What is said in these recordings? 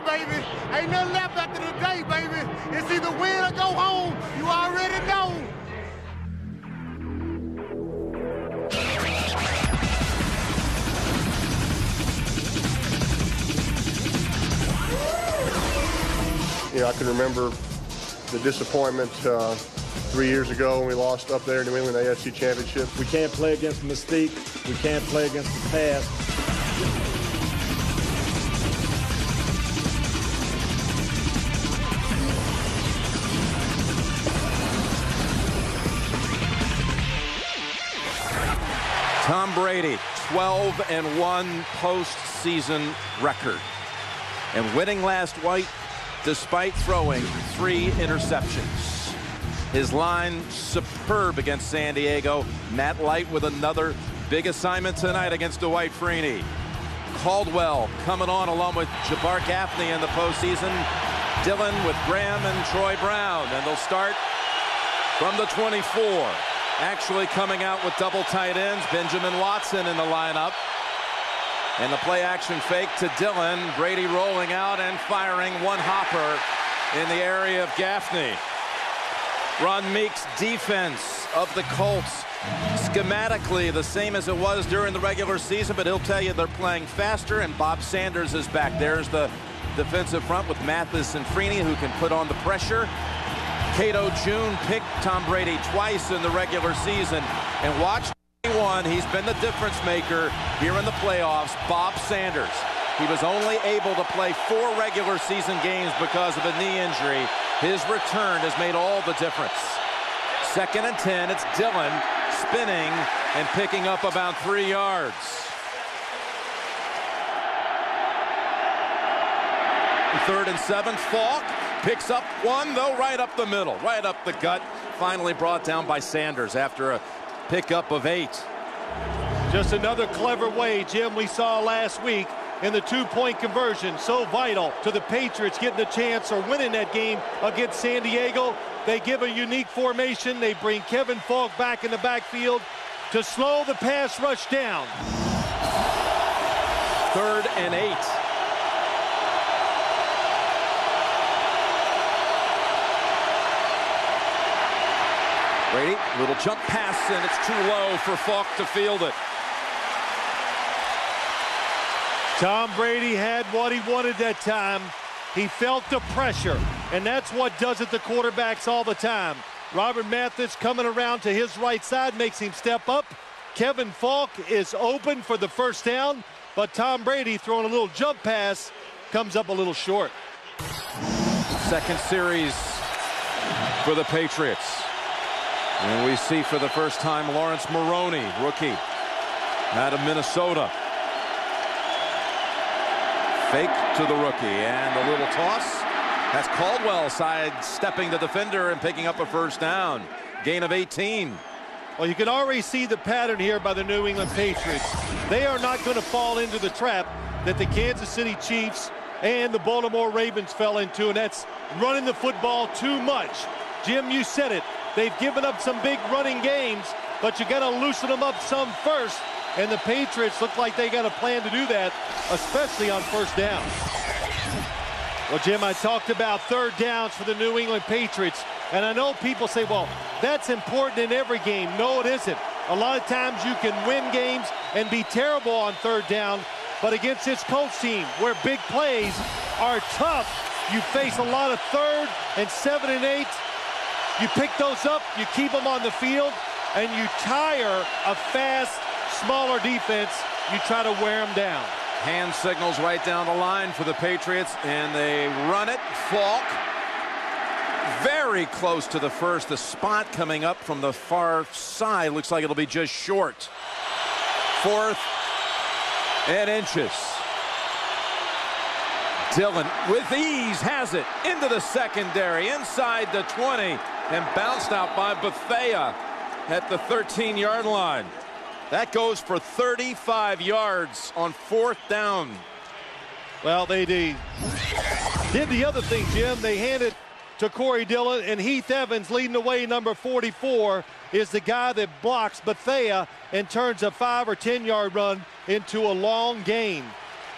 baby. Ain't nothing left after the day, baby. It's either win or go home. You already know. You know, I can remember the disappointment 3 years ago when we lost up there in New England AFC Championship. We can't play against the mystique. We can't play against the past. Tom Brady, 12-1 postseason record. And winning last night despite throwing 3 interceptions. His line superb against San Diego. Matt Light with another big assignment tonight against Dwight Freeney. Caldwell coming on along with Jabbar Gaffney in the postseason. Dillon with Graham and Troy Brown. And they'll start from the 24. Actually coming out with double tight ends. Benjamin Watson in the lineup. And the play action fake to Dillon. Brady rolling out and firing one hopper in the area of Gaffney. Ron Meek's defense of the Colts, schematically the same as it was during the regular season, but he'll tell you they're playing faster, and Bob Sanders is back. There's the defensive front with Mathis and Freeney, who can put on the pressure. Cato June picked Tom Brady twice in the regular season, and watch he's been the difference maker here in the playoffs. Bob Sanders. He was only able to play 4 regular season games because of a knee injury. His return has made all the difference. 2nd and 10. It's Dillon spinning and picking up about 3 yards. 3rd and 7. Falk picks up 1, though, right up the middle, right up the gut. Finally brought down by Sanders after a pickup of 8. Just another clever way, Jim, we saw last week in the 2-point conversion. So vital to the Patriots getting a chance or winning that game against San Diego. They give a unique formation. They bring Kevin Falk back in the backfield to slow the pass rush down. 3rd and 8. Brady, little jump pass, and it's too low for Falk to field it. Tom Brady had what he wanted that time. He felt the pressure, and that's what does it to quarterbacks all the time. Robert Mathis coming around to his right side makes him step up. Kevin Falk is open for the first down, but Tom Brady throwing a little jump pass comes up a little short. 2nd series for the Patriots. And we see for the first time Lawrence Maroney, rookie out of Minnesota. Fake to the rookie, and a little toss. That's Caldwell sidestepping the defender and picking up a first down. Gain of 18. Well, you can already see the pattern here by the New England Patriots. They are not going to fall into the trap that the Kansas City Chiefs and the Baltimore Ravens fell into, and that's running the football too much. Jim, you said it. They've given up some big running games, but you got to loosen them up some first. And the Patriots look like they got a plan to do that, especially on first down. Well, Jim, I talked about 3rd downs for the New England Patriots. And I know people say, well, that's important in every game. No, it isn't. A lot of times you can win games and be terrible on 3rd down. But against this Colts team, where big plays are tough, you face a lot of 3rd and 7 and 8. You pick those up, you keep them on the field, and you tire a fast, smaller defense. You try to wear them down. Hand signals right down the line for the Patriots, and they run it. Falk very close to the first. The spot coming up from the far side looks like it'll be just short. 4th and inches. Dillon with ease has it into the secondary, inside the 20, and bounced out by Bethea at the 13-yard line. That goes for 35 yards on 4th down. Well, they did the other thing, Jim. They handed to Corey Dillon, and Heath Evans leading the way. Number 44 is the guy that blocks Bethea and turns a 5 or 10 yard run into a long gain.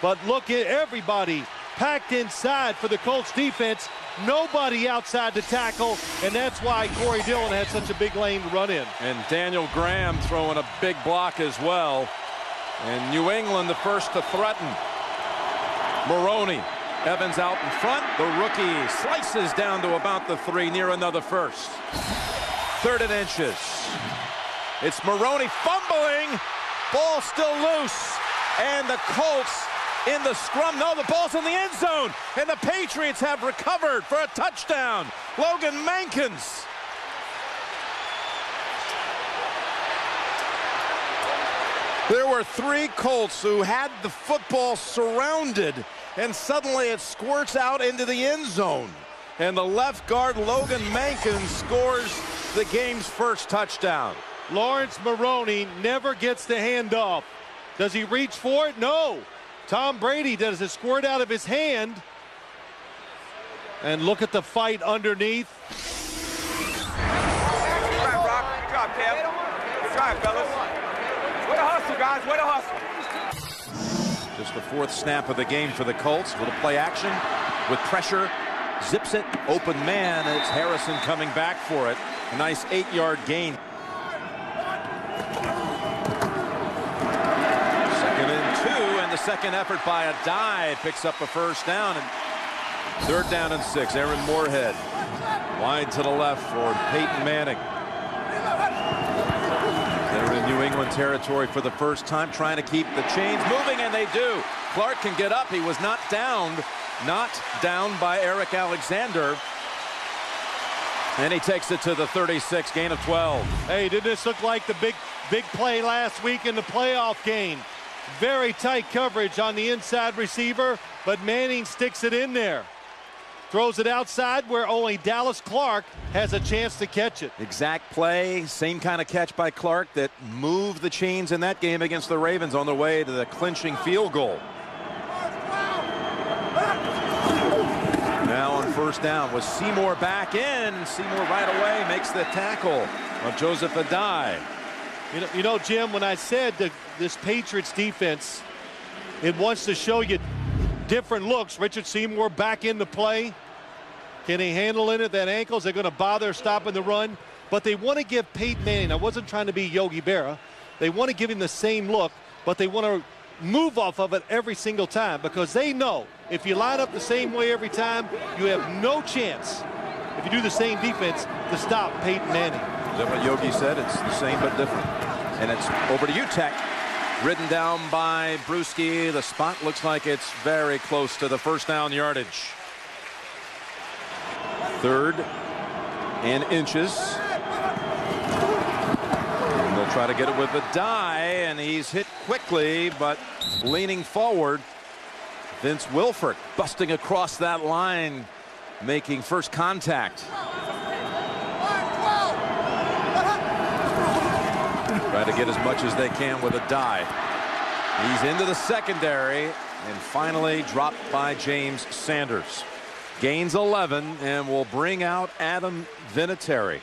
But look at everybody packed inside for the Colts defense. Nobody outside to tackle, and that's why Corey Dillon had such a big lane to run in. And Daniel Graham throwing a big block as well. And New England the first to threaten. Maroney. Evans out in front. The rookie slices down to about the 3, near another first. 3rd and inches. It's Maroney fumbling. Ball still loose. And the Colts in the scrum. No, the ball's in the end zone. And the Patriots have recovered for a touchdown. Logan Mankins. There were 3 Colts who had the football surrounded, and suddenly it squirts out into the end zone. And the left guard, Logan Mankins, scores the game's first touchdown. Lawrence Maroney never gets the handoff. Does he reach for it? No. Tom Brady does it squirt out of his hand. And look at the fight underneath. Good job, Brock. Good job, Kev. Good job, fellas. Way to hustle, guys. Way to hustle. Just the 4th snap of the game for the Colts. Little play action with pressure. Zips it. Open man. It's Harrison coming back for it. A nice 8-yard gain. 2nd and 2. And the second effort by a dive picks up a first down. And 3rd down and 6. Aaron Moorhead wide to the left for Peyton Manning. They're in New England territory for the first time, trying to keep the chains moving, and they do. Clark can get up. He was not downed by Eric Alexander. And he takes it to the 36, gain of 12. Hey, didn't this look like the big play last week in the playoff game? Very tight coverage on the inside receiver, but Manning sticks it in there. Throws it outside where only Dallas Clark has a chance to catch it. Exact Play, same kind of catch by Clark that moved the chains in that game against the Ravens on the way to the clinching field goal. Now on first down with Seymour back in. Seymour right away makes the tackle of Joseph Adai. You know, Jim, when I said that this Patriots defense, it wants to show you different looks. Richard Seymour back into play. Can he handle it at that ankle? Is they going to bother stopping the run? But they want to give Peyton Manning, I wasn't trying to be Yogi Berra, they want to give him the same look, but they want to move off of it every single time because they know if you line up the same way every time, you have no chance, if you do the same defense, to stop Peyton Manning. Is that what Yogi said? It's the same but different. And it's over to Tech. Ridden down by Brewski. The spot looks like it's very close to the first down yardage. 3rd and inches. And they'll try to get it with a die, and he's hit quickly, but leaning forward. Vince Wilfork busting across that line, making first contact. Try to get as much as they can with a die. He's into the secondary and finally dropped by James Sanders. Gains 11 and will bring out Adam Vinatieri.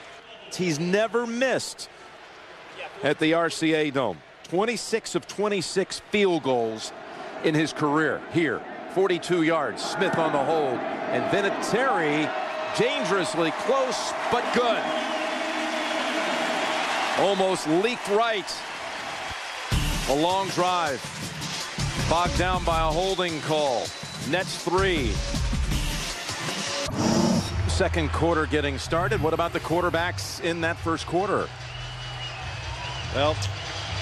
He's never missed at the RCA Dome. 26 of 26 field goals in his career here. 42 yards. Smith on the hold. And Vinatieri dangerously close, but good. Almost leaked right. A long drive. Bogged down by a holding call. Nets 3. Second quarter getting started. What about the quarterbacks in that first quarter? Well,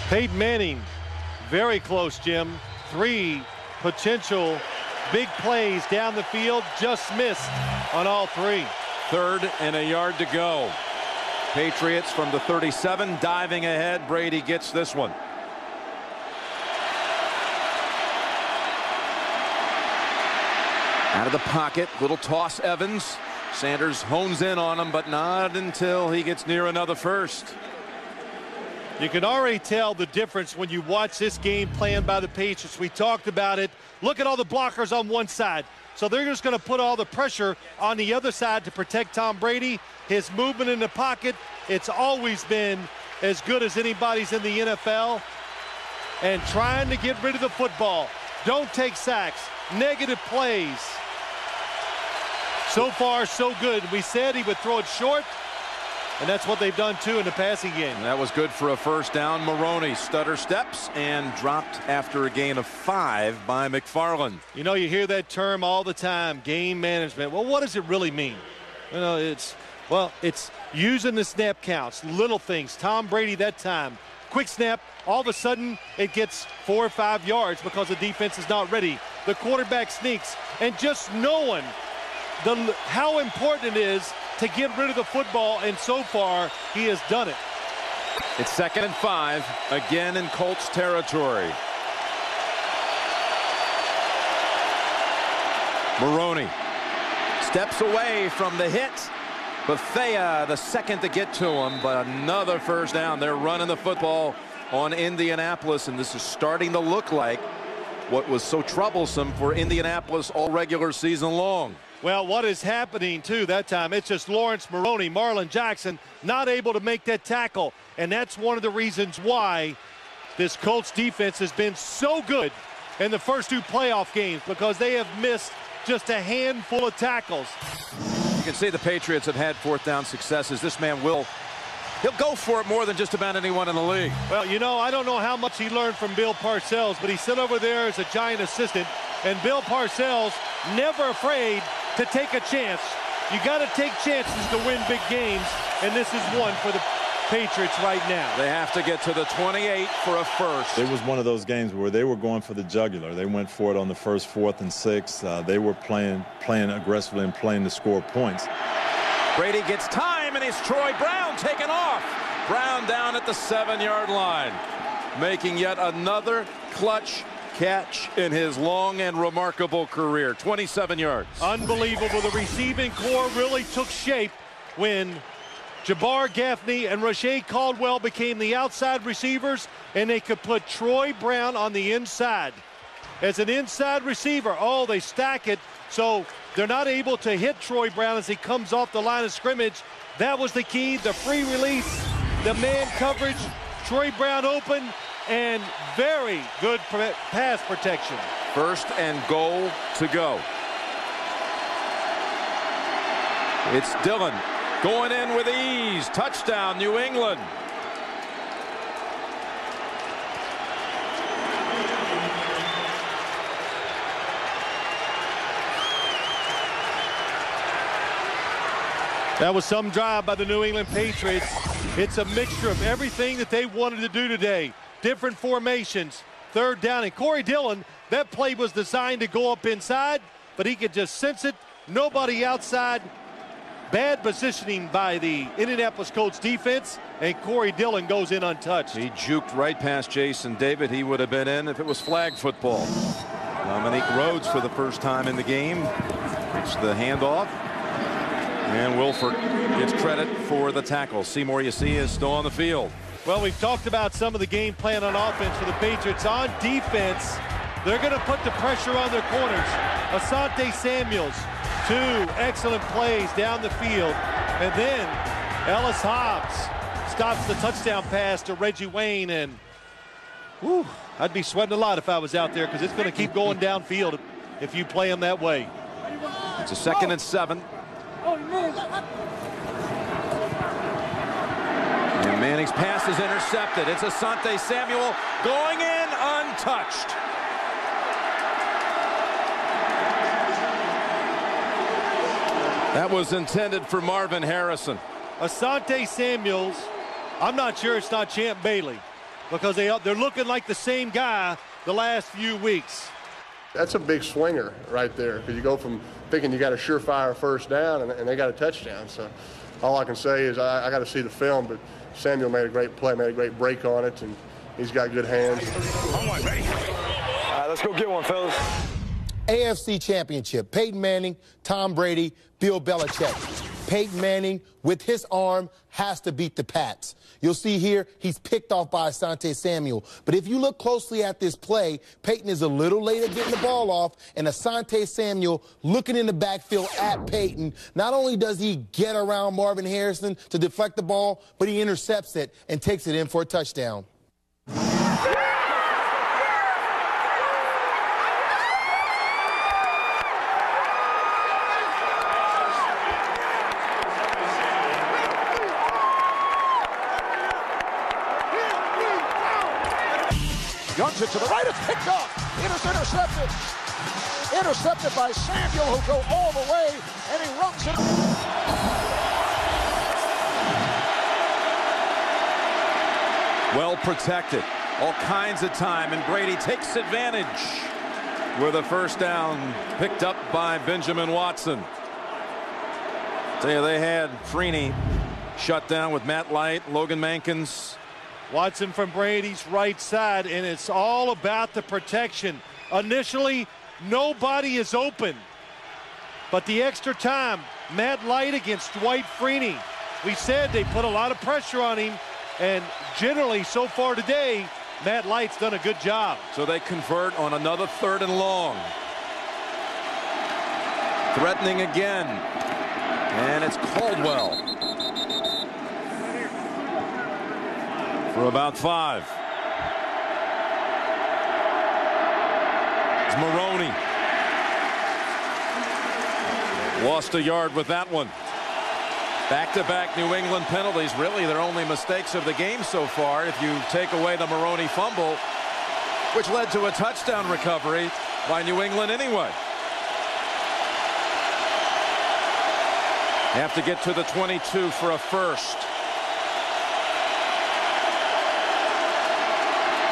Peyton Manning, very close, Jim. 3 potential big plays down the field, just missed on all 3. 3rd and a yard to go. Patriots from the 37 diving ahead. Brady gets this one. Out of the pocket, little toss Evans. Sanders hones in on him, but not until he gets near another first. You can already tell the difference when you watch this game planned by the Patriots. We talked about it. Look at all the blockers on one side. So they're just going to put all the pressure on the other side to protect Tom Brady. His movement in the pocket, it's always been as good as anybody's in the NFL. And trying to get rid of the football. don't take sacks, negative plays. So far, so good. We said he would throw it short, and that's what they've done, too, in the passing game. And that was good for a first down. Maroney stutter steps and dropped after a gain of 5 by McFarland. You know, you hear that term all the time, game management. Well, what does it really mean? You know, it's using the snap counts, little things. Tom Brady that time, quick snap, all of a sudden it gets 4 or 5 yards because the defense is not ready. The quarterback sneaks, and just knowing how important it is to get rid of the football, and so far he has done it. It's 2nd and 5, again in Colts territory. Maroney steps away from the hit. Bethea, the second to get to him, but another first down. They're running the football on Indianapolis, and this is starting to look like what was so troublesome for Indianapolis all regular season long. Well, what is happening, too, that time, it's just Lawrence Maroney, Marlon Jackson, not able to make that tackle. And that's one of the reasons why this Colts defense has been so good in the first 2 playoff games, because they have missed just a handful of tackles. You can see the Patriots have had 4th down successes. This man he'll go for it more than just about anyone in the league. Well, you know, I don't know how much he learned from Bill Parcells, but he sit over there as a Giant assistant, and Bill Parcells never afraid to take a chance. You got to take chances to win big games, and this is one for the Patriots right now. They have to get to the 28 for a first. It was one of those games where they were going for the jugular. They went for it on the first 4th and 6. They were playing aggressively and playing to score points. Brady gets time, and it's Troy Brown taken off. Brown down at the 7-yard line, making yet another clutch catch in his long and remarkable career. 27 yards. Unbelievable. The receiving core really took shape when Jabbar Gaffney and Rashae Caldwell became the outside receivers, and they could put Troy Brown on the inside. As an inside receiver, they stack it so they're not able to hit Troy Brown as he comes off the line of scrimmage. That was the key, the free release, the man coverage, Troy Brown open, and very good pass protection. 1st and goal to go. It's Dillon going in with ease. Touchdown, New England. That was some drive by the New England Patriots. It's a mixture of everything that they wanted to do today. Different formations, 3rd down. And Corey Dillon, that play was designed to go up inside, but he could just sense it. Nobody outside. Bad positioning by the Indianapolis Colts defense, and Corey Dillon goes in untouched. He juked right past Jason David. He would have been in if it was flag football. Dominique Rhodes for the first time in the game. It's the handoff. And Wilford gets credit for the tackle. Seymour, you see, is still on the field. Well, we've talked about some of the game plan on offense for the Patriots. On defense, they're going to put the pressure on their corners. Asante Samuels, 2 excellent plays down the field. And then Ellis Hobbs stops the touchdown pass to Reggie Wayne. And I'd be sweating a lot if I was out there, because it's going to keep going downfield if you play them that way. It's a 2nd and 7. And Manning's pass is intercepted. It's Asante Samuel going in untouched. That was intended for Marvin Harrison. Asante Samuels, I'm not sure it's not Champ Bailey, because they're looking like the same guy the last few weeks. That's a big swinger right there, because you go from thinking you got a surefire first down and they got a touchdown. So all I can say is I got to see the film, but Samuel made a great play, made a great break on it, and he's got good hands. All right, let's go get one, fellas. AFC Championship, Peyton Manning, Tom Brady, Bill Belichick. Peyton Manning, with his arm, has to beat the Pats. You'll see here, he's picked off by Asante Samuel. But if you look closely at this play, Peyton is a little late at getting the ball off, and Asante Samuel looking in the backfield at Peyton. Not only does he get around Marvin Harrison to deflect the ball, but he intercepts it and takes it in for a touchdown. runs it to the right. It's picked up. It is intercepted. Intercepted by Samuel, who'll go all the way, and he runs it. Well protected. All kinds of time, and Brady takes advantage with a first down picked up by Benjamin Watson. Tell you, they had Freeney shut down with Matt Light, Logan Mankins. Watson from Brady's right side, and it's all about the protection. Initially, nobody is open, but the extra time, Matt Light against Dwight Freeney. We said they put a lot of pressure on him, and generally so far today, Matt Light's done a good job. So they convert on another 3rd and long. Threatening again, and it's Caldwell for about 5. It's Maroney. Lost a yard with that one. Back-to-back New England penalties, really their only mistakes of the game so far, if you take away the Maroney fumble, which led to a touchdown recovery by New England anyway. Have to get to the 22 for a first.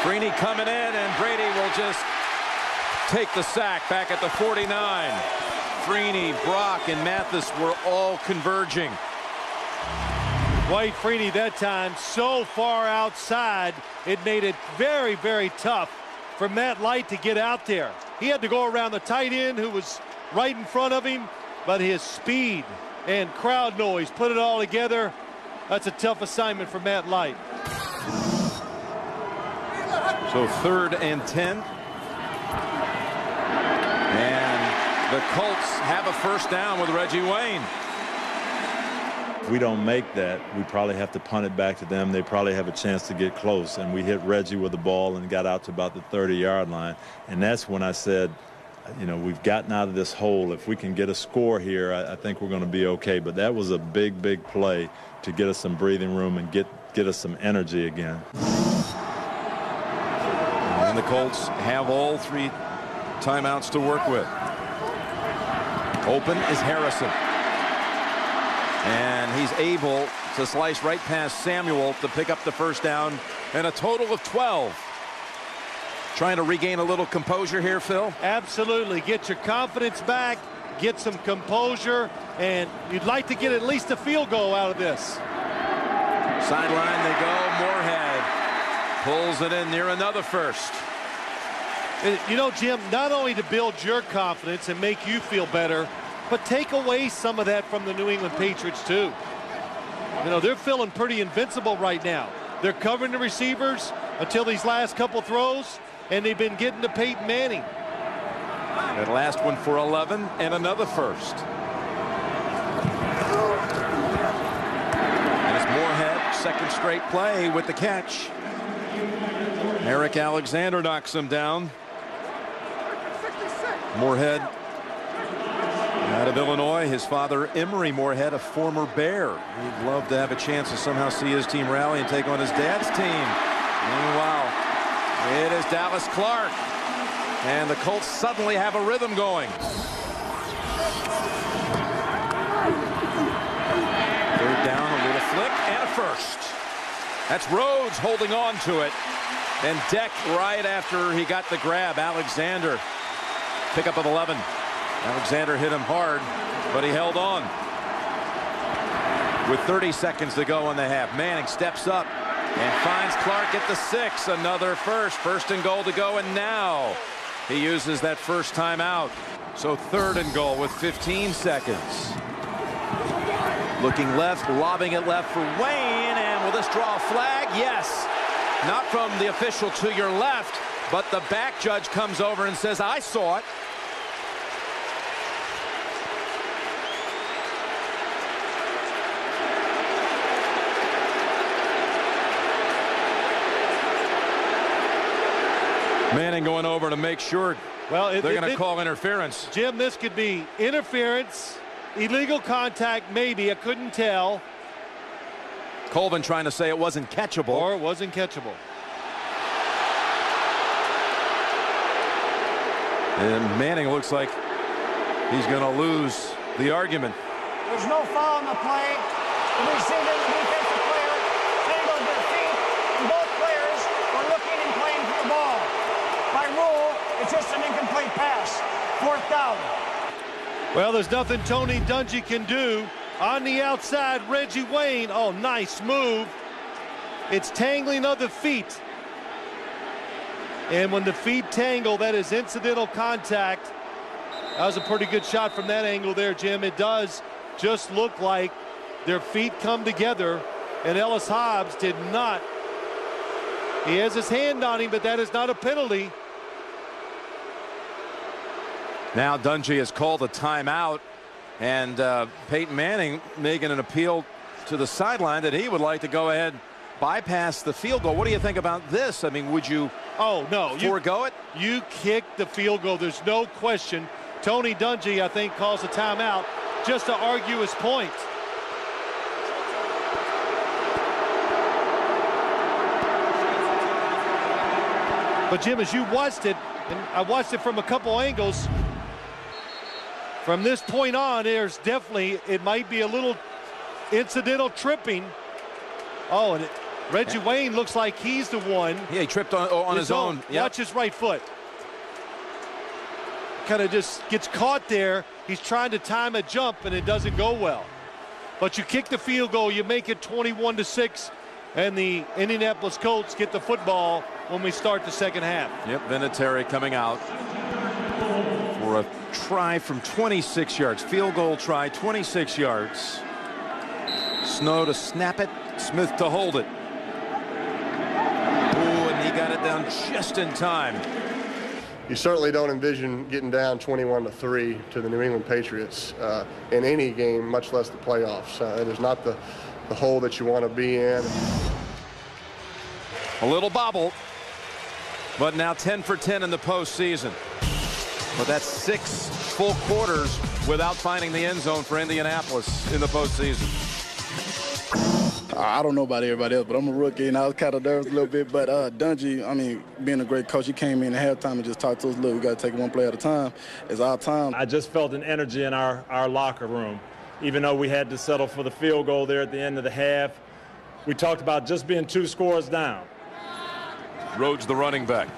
Freeney coming in, and Brady will just take the sack back at the 49. Freeney, Brock, and Mathis were all converging. Dwight Freeney that time so far outside, it made it very, very tough for Matt Light to get out there. He had to go around the tight end who was right in front of him, but his speed and crowd noise put it all together. That's a tough assignment for Matt Light. So 3rd and 10. And the Colts have a first down with Reggie Wayne. If we don't make that, we probably have to punt it back to them. They probably have a chance to get close. And we hit Reggie with the ball and got out to about the 30-yard line. And that's when I said, you know, we've gotten out of this hole. If we can get a score here, I think we're going to be okay. But that was a big, big play to get us some breathing room and get us some energy again. And the Colts have all 3 timeouts to work with. Open is Harrison. And he's able to slice right past Samuel to pick up the first down, and a total of 12. Trying to regain a little composure here, Phil? Absolutely. Get your confidence back, get some composure, and you'd like to get at least a field goal out of this. Sideline they go. Moorhead pulls it in near another first. You know, Jim, not only to build your confidence and make you feel better, but take away some of that from the New England Patriots too. You know, they're feeling pretty invincible right now. They're covering the receivers until these last couple throws, and they've been getting to Peyton Manning. That last one for 11 and another first. And it's Moorhead, 2nd straight play with the catch. Eric Alexander knocks him down. Moorhead out of Illinois. His father, Emory Moorhead, a former Bear. He'd love to have a chance to somehow see his team rally and take on his dad's team. Meanwhile, it is Dallas Clark. And the Colts suddenly have a rhythm going. 3rd down, a little flick, and a first. That's Rhodes holding on to it. And Deck right after he got the grab. Alexander, pickup of 11. Alexander hit him hard, but he held on. With 30 seconds to go in the half, Manning steps up and finds Clark at the 6. Another first. 1st and goal to go, and now he uses that first time out. So 3rd and goal with 15 seconds. Looking left, lobbing it left for Wayne, and will this draw a flag? Yes. Not from the official to your left, but the back judge comes over and says, I saw it. Manning going over to make sure. Well, they're going to call interference. Jim, this could be interference, illegal contact, maybe. I couldn't tell. Colvin trying to say it wasn't catchable. Or it wasn't catchable. And Manning looks like he's going to lose the argument. There's no foul on the play. The receiver and the defensive player tangled their feet, and both players were looking and playing for the ball. By rule, it's just an incomplete pass. 4th down. Well, there's nothing Tony Dungy can do. On the outside, Reggie Wayne. Oh, nice move. It's tangling of the feet. And when the feet tangle, that is incidental contact. That was a pretty good shot from that angle there, Jim. It does just look like their feet come together, and Ellis Hobbs did not. He has his hand on him, but that is not a penalty. Now Dungy has called a timeout, and Peyton Manning making an appeal to the sideline that he would like to go ahead, bypass the field goal. What do you think about this? I mean, would you forego it? You kick the field goal. There's no question. Tony Dungy, I think, calls a timeout just to argue his point. But Jim, as you watched it, and I watched it from a couple angles, from this point on, there's definitely, it might be a little incidental tripping. Oh, and Reggie Wayne looks like he's the one. Yeah, he tripped on his own. Yep. Watch his right foot. Kind of just gets caught there. He's trying to time a jump, and it doesn't go well. But you kick the field goal, you make it 21-6, and the Indianapolis Colts get the football when we start the second half. Yep, Vinatieri coming out for a try from 26 yards. Field goal try, 26 yards. Snow to snap it, Smith to hold it. Oh, and he got it down just in time. You certainly don't envision getting down 21-3 to the New England Patriots in any game, much less the playoffs. It is not the hole that you want to be in. A little bobble, but now 10 for 10 in the postseason. But that's 6 full quarters without finding the end zone for Indianapolis in the postseason. I don't know about everybody else, but I'm a rookie, and I was kind of nervous a little bit. But Dungy, I mean, being a great coach, he came in at halftime and just talked to us, look, we got to take one play at a time. It's our time. I just felt an energy in our locker room. Even though we had to settle for the field goal there at the end of the half, we talked about just being 2 scores down. Rhodes, the running back.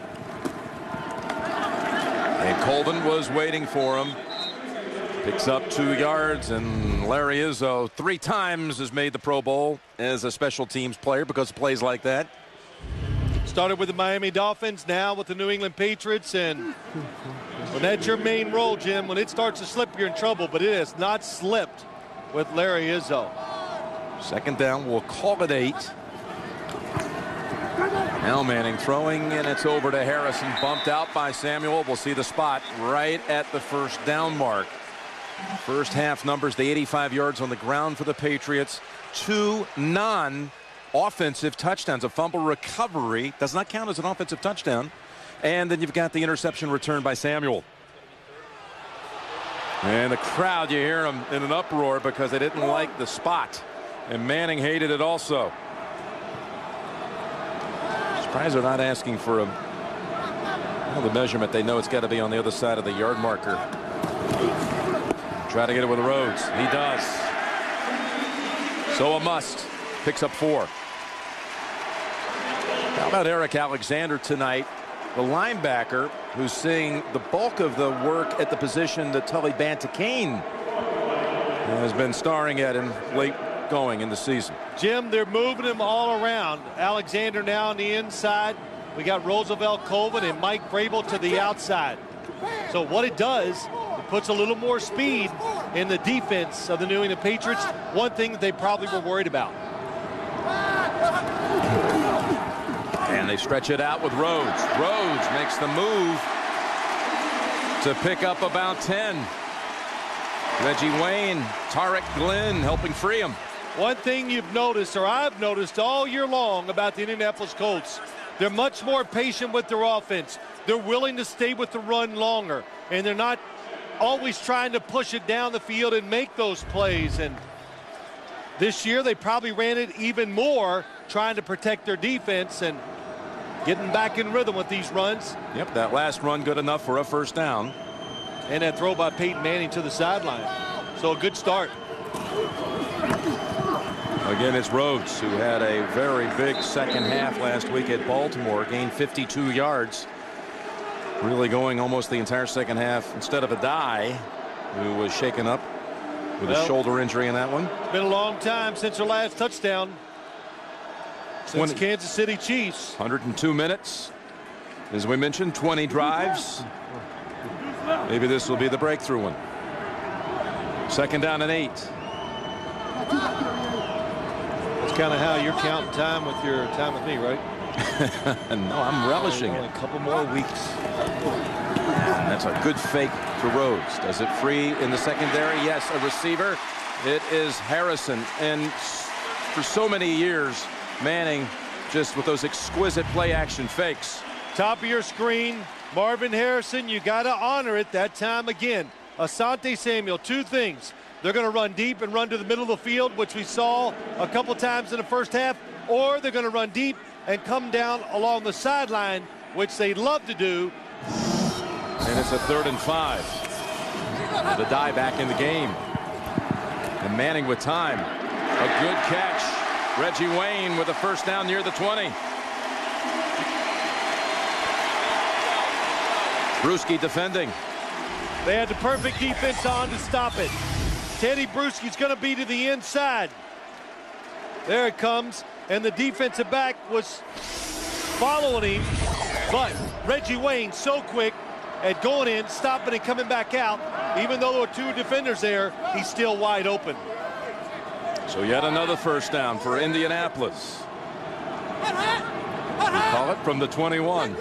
And Colvin was waiting for him. Picks up 2 yards, and Larry Izzo 3 times has made the Pro Bowl as a special teams player because of plays like that. Started with the Miami Dolphins, now with the New England Patriots, and when that's your main role, Jim, when it starts to slip, you're in trouble, but it has not slipped with Larry Izzo. Second down, we'll call it 8. Now Manning throwing, and it's over to Harrison, bumped out by Samuel. We'll see the spot right at the first down mark. First half numbers, the 85 yards on the ground for the Patriots. 2 non-offensive touchdowns. A fumble recovery does not count as an offensive touchdown. And then you've got the interception returned by Samuel. And the crowd, you hear them in an uproar because they didn't like the spot. And Manning hated it also. Surprised they're not asking for the measurement. They know it's got to be on the other side of the yard marker. Try to get it with Rhodes. He does. So a must. Picks up 4. How about Eric Alexander tonight? The linebacker who's seeing the bulk of the work at the position that Tully Bantakane has been starring at in late going in the season. Jim, they're moving him all around. Alexander now on the inside. We got Roosevelt Colvin and Mike Vrabel to the outside. So what it does, it puts a little more speed in the defense of the New England Patriots. One thing that they probably were worried about. And they stretch it out with Rhodes. Rhodes makes the move to pick up about 10. Reggie Wayne, Tarek Glenn helping free him. One thing you've noticed, or I've noticed all year long about the Indianapolis Colts, they're much more patient with their offense. They're willing to stay with the run longer, and they're not always trying to push it down the field and make those plays. And this year they probably ran it even more, trying to protect their defense, and getting back in rhythm with these runs. Yep, that last run good enough for a first down. And that throw by Peyton Manning to the sideline. So a good start. Again, it's Rhodes, who had a very big second half last week at Baltimore, gained 52 yards. Really going almost the entire second half instead of a die, who was shaken up with a shoulder injury in that one. It's been a long time since her last touchdown. Since Kansas City Chiefs. 102 minutes. As we mentioned, 20 drives. Maybe this will be the breakthrough one. Second down and 8. That's kind of how you're counting time with your time with me, right? No, I'm relishing it. A couple more weeks. That's a good fake to Rhodes. Does it free in the secondary? Yes, a receiver. It is Harrison. And for so many years, Manning just with those exquisite play action fakes. Top of your screen, Marvin Harrison, you got to honor it that time again. Asante Samuel, two things. They're going to run deep and run to the middle of the field, which we saw a couple times in the first half, or they're going to run deep and come down along the sideline, which they love to do. And it's a 3rd and 5. The die back in the game. And Manning with time. A good catch. Reggie Wayne with a first down near the 20. Bruschi defending. They had the perfect defense on to stop it. Teddy Bruschi's going to be to the inside. There it comes. And the defensive back was following him. But Reggie Wayne so quick at going in, stopping and coming back out. Even though there were 2 defenders there, he's still wide open. So yet another first down for Indianapolis. We call it from the 21.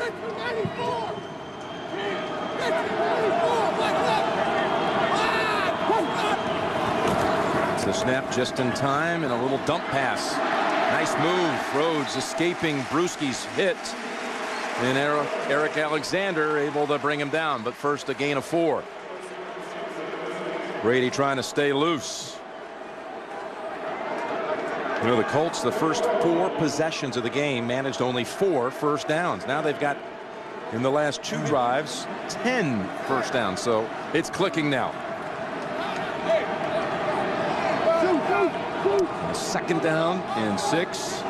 It's a snap just in time and a little dump pass. Nice move. Rhodes escaping Bruschi's hit. And Eric Alexander able to bring him down. But first a gain of 4. Brady trying to stay loose. You know, the Colts, the first 4 possessions of the game, managed only 4 first downs. Now they've got, in the last 2 drives, 10 first downs. So it's clicking now. Second down and 6.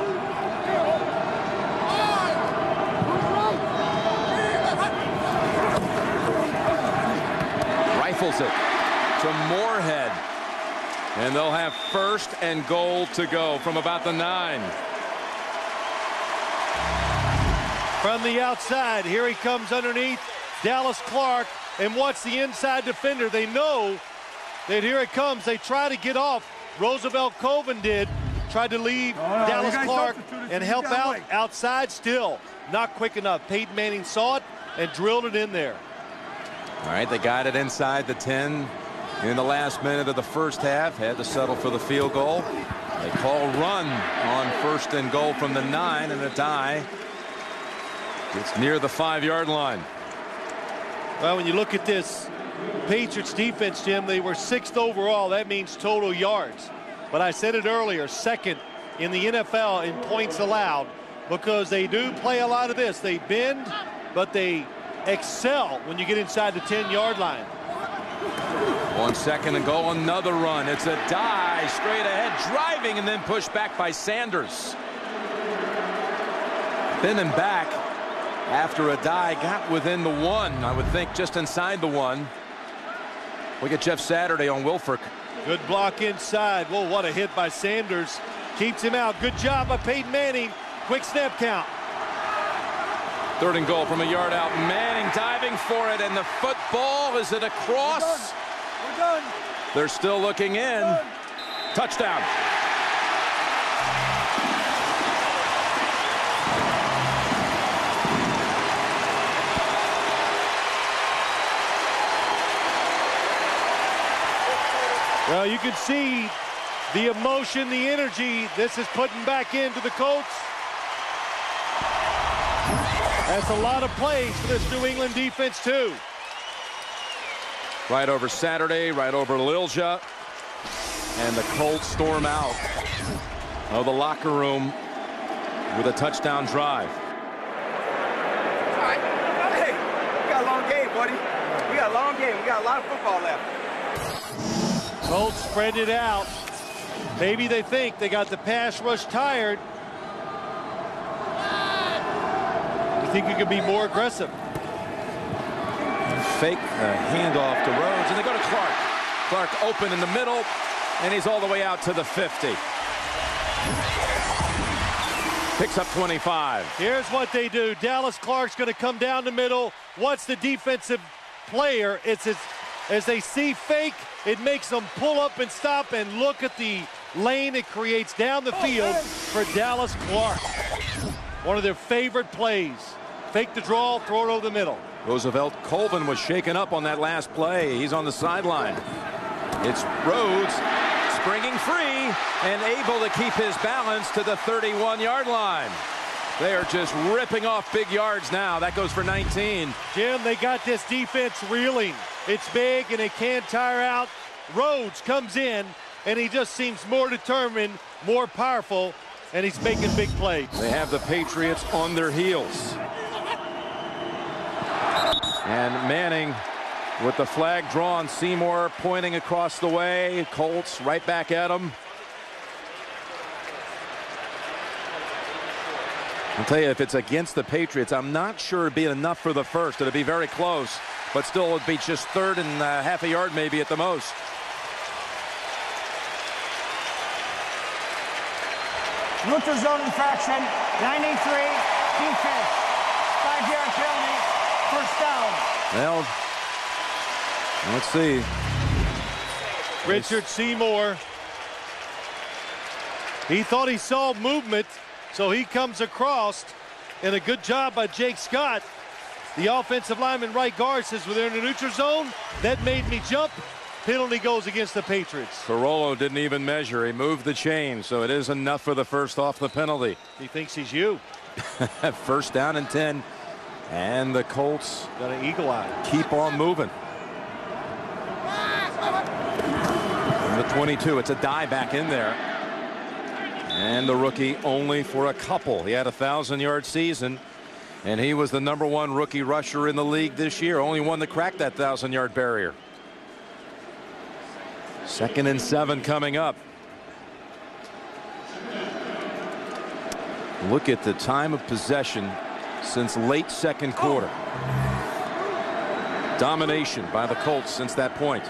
Rifles it to Moorhead. And they'll have 1st and goal to go from about the 9. From the outside, here he comes underneath Dallas Clark. And what's the inside defender? They know that here it comes. They try to get off. Roosevelt Colvin did. Tried to leave Dallas Clark and help out outside, still not quick enough. Peyton Manning saw it and drilled it in there. All right, they got it inside the 10 in the last minute of the first half. Had to settle for the field goal. They call run on 1st and goal from the 9, and a die gets near the 5-yard line. Well, when you look at this Patriots defense, Jim, they were 6th overall. That means total yards. But I said it earlier, 2nd in the NFL in points allowed, because they do play a lot of this. They bend, but they excel when you get inside the 10-yard line. On 2nd and goal, another run. It's a die straight ahead, driving and then pushed back by Sanders. Bending back after a die, got within the 1. I would think just inside the 1. Look at Jeff Saturday on Wilfork. Good block inside. Whoa, what a hit by Sanders. Keeps him out. Good job by Peyton Manning. Quick snap count. 3rd and goal from a yard out. Manning diving for it, and the football, is it a cross? We're done. They're still looking in. Touchdown. Well, you can see the emotion, the energy this is putting back into the Colts. That's a lot of plays for this New England defense, too. Right over Saturday, right over Lilja. And the Colts storm out of the locker room with a touchdown drive. buddy. We got a long game. We got a lot of football left. Colts spread it out. Maybe they think they got the pass rush tired. You think you could be more aggressive? Fake handoff to Rhodes, and they go to Clark. Clark open in the middle, and he's all the way out to the 50. Picks up 25. Here's what they do. Dallas Clark's going to come down the middle. What's the defensive player? It's as they see fake, it makes them pull up and stop and look at the lane it creates down the field for Dallas Clark. One of their favorite plays. Fake the draw, throw it over the middle. Roosevelt Colvin was shaken up on that last play. He's on the sideline. It's Rhodes springing free and able to keep his balance to the 31-yard line. They are just ripping off big yards now. That goes for 19. Jim, they got this defense reeling. It's big and they can't tire out. Rhodes comes in and he just seems more determined, more powerful, and he's making big plays. They have the Patriots on their heels. And Manning with the flag drawn. Seymour pointing across the way. Colts right back at him. I'll tell you, if it's against the Patriots, I'm not sure it'd be enough for the first. It'd be very close, but still it'd be just third and half a yard maybe at the most. Neutral zone infraction, 93, defense, 5-yard penalty, first down. Well, let's see. Richard Seymour. He thought he saw movement, so he comes across, and a good job by Jake Scott. The offensive lineman right guard says, well, they're in the neutral zone. That made me jump. Penalty goes against the Patriots. Carollo didn't even measure. He moved the chain, so it is enough for the first off the penalty. He thinks he's you. First down and 10. And the Colts got an eagle eye. Keep on moving. And the 22. It's a dive back in there. And the rookie only for a couple. He had a 1,000-yard season, and he was the #1 rookie rusher in the league this year. Only one that cracked that 1,000-yard barrier. 2nd and 7 coming up. Look at the time of possession since late second quarter. Domination by the Colts since that point.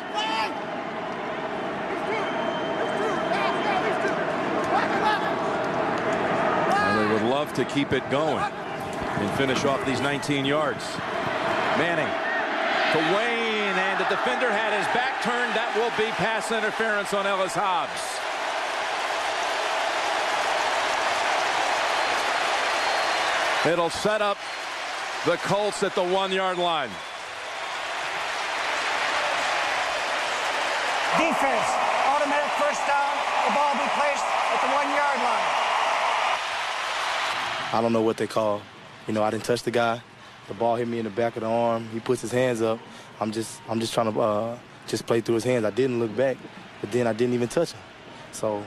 And they would love to keep it going and finish off these 19 yards. Manning to Wayne, and the defender had his back turned. That will be pass interference on Ellis Hobbs. It'll set up the Colts at the 1-yard line. Defense, automatic first down. The ball will be placed at the 1-yard line. I don't know what they call. You know, I didn't touch the guy. The ball hit me in the back of the arm. He puts his hands up. I'm just trying to just play through his hands. I didn't look back, but then I didn't even touch him. So,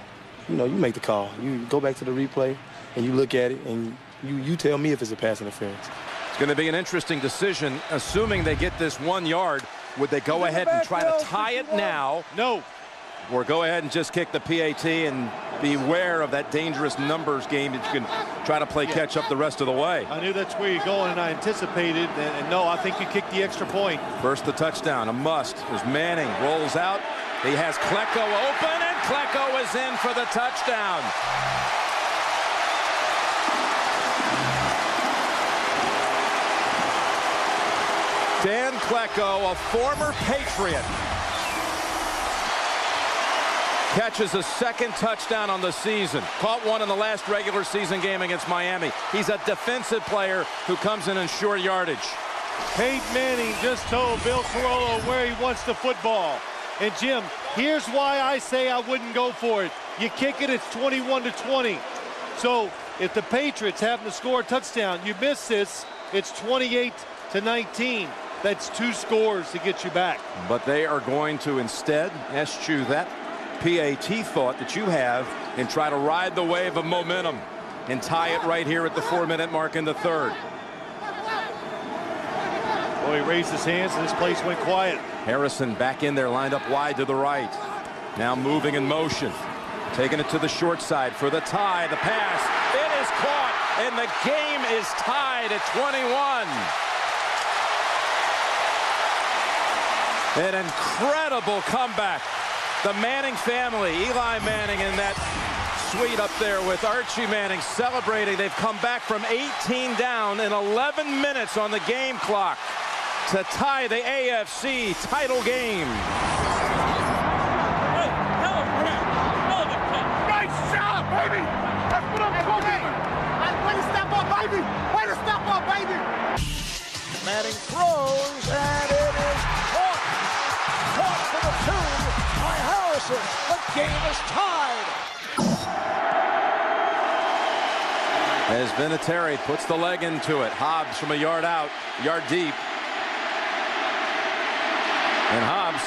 you know, you make the call. You go back to the replay and you look at it and you tell me if it's a pass interference. It's going to be an interesting decision. Assuming they get this 1 yard, would they go ahead and try to tie it now? No. Or go ahead and just kick the PAT and beware of that dangerous numbers game that you can try to play catch up the rest of the way. I knew that's where you're going, and I anticipated. And no, I think you kick the extra point. First the touchdown, a must, as Manning rolls out. He has Klecko open, and Klecko is in for the touchdown. Dan Klecko, a former Patriot, catches a second touchdown on the season. Caught one in the last regular season game against Miami. He's a defensive player who comes in short yardage. Peyton Manning just told Bill Carollo where he wants the football. And Jim, here's why I say I wouldn't go for it. You kick it, it's 21-20. So if the Patriots happen to score a touchdown, you miss this, it's 28-19. That's 2 scores to get you back. But they are going to instead eschew that PAT thought that you have and try to ride the wave of momentum and tie it right here at the 4-minute mark in the third. Oh, he raised his hands and this place went quiet. Harrison back in there, lined up wide to the right. Now moving in motion. Taking it to the short side for the tie. The pass. It is caught, and the game is tied at 21. An incredible comeback. The Manning family, Eli Manning in that suite up there with Archie Manning celebrating. They've come back from 18 down in 11 minutes on the game clock to tie the AFC title game. Nice shot, baby! That's what I'm talking about. Way to step up, baby! Way to step up, baby! Manning throws, and it is caught. Caught for the 2 by Harrison. The game is tied. As Vinatieri puts the leg into it. Hobbs from a yard out, yard deep. And Hobbs,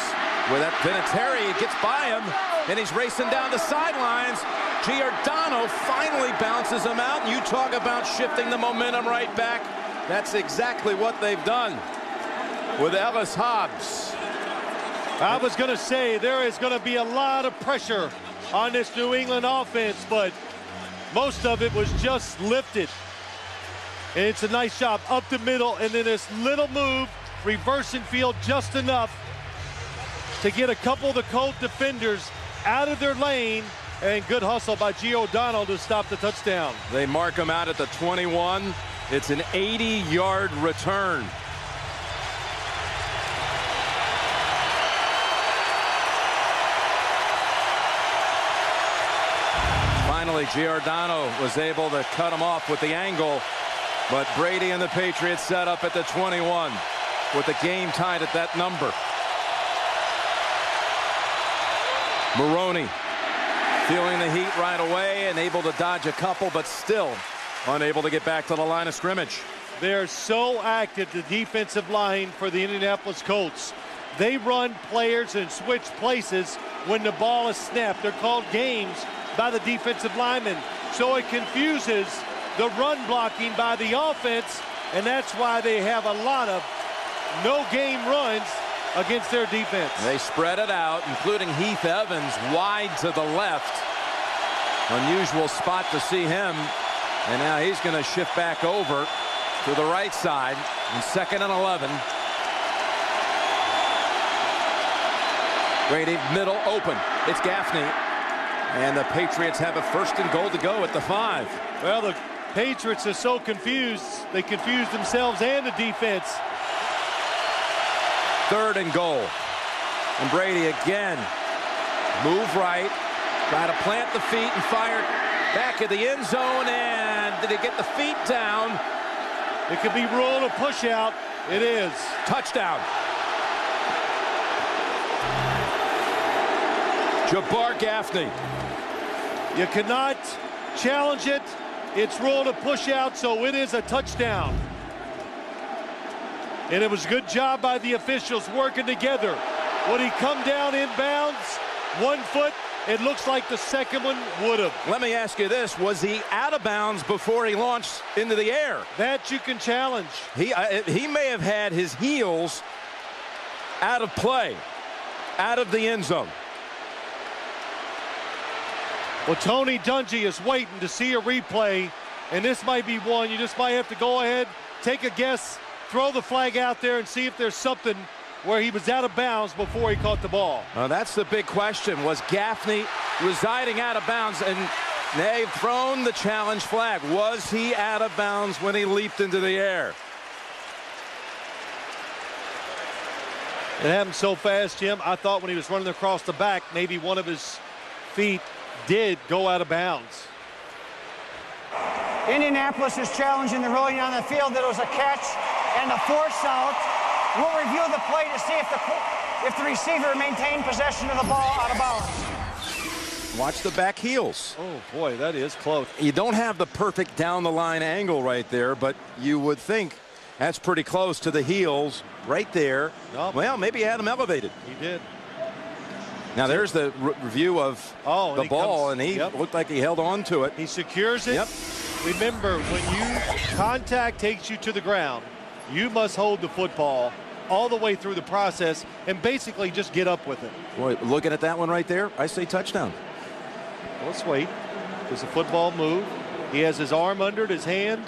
with that Vinatieri, gets by him, and he's racing down the sidelines. Giordano finally bounces him out. You talk about shifting the momentum right back. That's exactly what they've done with Ellis Hobbs. I was going to say there is going to be a lot of pressure on this New England offense, but most of it was just lifted. And it's a nice job up the middle, and then this little move, reversing field just enough to get a couple of the Colts defenders out of their lane, and good hustle by Giordano to stop the touchdown. They mark him out at the 21. It's an 80-yard return. Finally, Giordano was able to cut him off with the angle, but Brady and the Patriots set up at the 21 with the game tied at that number. Maroney feeling the heat right away and able to dodge a couple, but still unable to get back to the line of scrimmage. They're so active, the defensive line for the Indianapolis Colts. They run players and switch places when the ball is snapped. They're called games by the defensive linemen. So it confuses the run blocking by the offense, and that's why they have a lot of no-game runs against their defense. They spread it out, including Heath Evans wide to the left. Unusual spot to see him. And now he's going to shift back over to the right side in 2nd and 11. Brady middle open. It's Gaffney. And the Patriots have a 1st and goal to go at the 5. Well, the Patriots are so confused. They confused themselves and the defense. 3rd and goal. And Brady again. Move right. Got to plant the feet and fire back at the end zone. And did he get the feet down? It could be ruled a push out. It is. Touchdown. Jabbar Gaffney. You cannot challenge it. It's ruled a push out, so it is a touchdown. And it was a good job by the officials working together. When he come down inbounds, 1 foot, it looks like the second one would have. Let me ask you this. Was he out of bounds before he launched into the air? That you can challenge. He may have had his heels out of play, out of the end zone. Well, Tony Dungy is waiting to see a replay, and this might be one. You just might have to go ahead, take a guess, throw the flag out there and see if there's something where he was out of bounds before he caught the ball. Well, that's the big question. Was Gaffney residing out of bounds? And they've thrown the challenge flag. Was he out of bounds when he leaped into the air? It happened so fast, Jim. I thought when he was running across the back, maybe one of his feet did go out of bounds. Indianapolis is challenging the ruling on the field that it was a catch and a force out. We'll review the play to see if the receiver maintained possession of the ball out of bounds. Watch the back heels. Oh, boy, that is close. You don't have the perfect down-the-line angle right there, but you would think that's pretty close to the heels right there. Nope. Well, maybe he had him elevated. He did. Now there's the review of the ball, and he looked like he held on to it. He secures it. Yep. Remember, when contact takes you to the ground, You must hold the football all the way through the process and basically just get up with it. Boy, looking at that one right there, I say touchdown. Let's wait. Does the football move? He has his arm under it, his hand.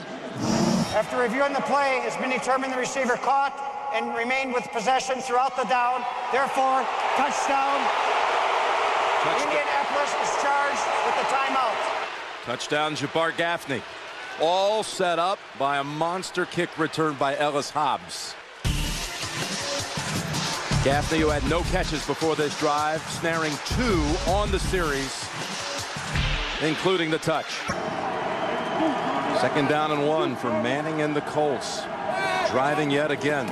After reviewing the play, it's been determined the receiver caught and remained with possession throughout the down. Therefore, touchdown. Indianapolis is charged with the timeout. Touchdown, Jabbar Gaffney. All set up by a monster kick return by Ellis Hobbs. Gaffney, who had no catches before this drive, snaring 2 on the series, including the touch. 2nd down and 1 for Manning and the Colts. Driving yet again.